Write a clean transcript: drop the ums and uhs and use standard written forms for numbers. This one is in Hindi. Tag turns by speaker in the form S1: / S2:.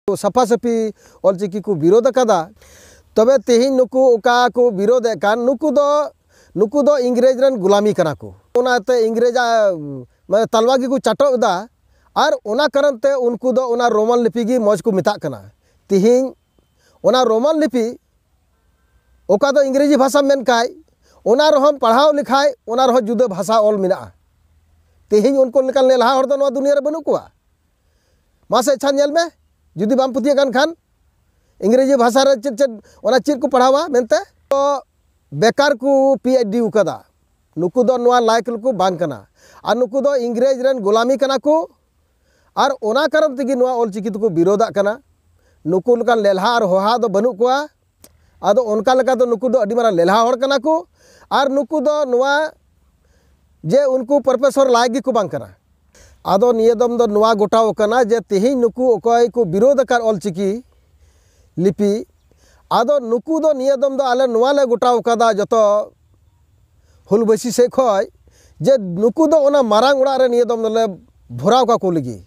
S1: सफा सफी ऑलचिकी को विरोध कदा तबे तेहिं नुकु ओका को विरोध कान नुकु दो इंग्रेज रन गुलामी कना को ओनाते इंग्रेजा माने तलवागी को चाटो दा और ओना कारण ते उनको दो ओना रोमन लिपि गी मौज को मिता कना तेहिं ओना रोमन लिपि ओका दो इंग्रेजी भाषा मेन काय ओना रहम पढ़ाव लिखाय ओना रह जुदा भाषा ऑल मिना तेहिं उनको लेकान लेलहा हर दो नवा दुनिया रे बनु कोआ मासे अच्छा नेल में जुदी बाम पुतिया कान खान इंग्रेजी भाषा रे चेद को पढ़ावा मेनते तो बेकार को PhD उकदा नुकु दो नवा लायक को बांग कना और नुकु दो इंग्रेज रन गुलामी कना को और ओना कारण तेगी नवा ऑलचिकी को विरोधा कना नुकु लकान लेलहा और होहा दो बनु कोआ आदो उनका लगा दो नुकु दो अडी मारा लेलहा हर कना को और नुकु दो नवा जे उनको प्रोफेसर लायक को बांग कना आदो नियदम दो नवा गोटाव कना जे तेहिं नुकु ओकय को विरोध कर ऑलचिकी लिपि आदो नुकु दो नियदम दो आले नवा ले गोटाव कदा जतो हुलबसी से खय जे नुकु दो ओना मारांग उड़ा रे नियदम ले भराव का को लगी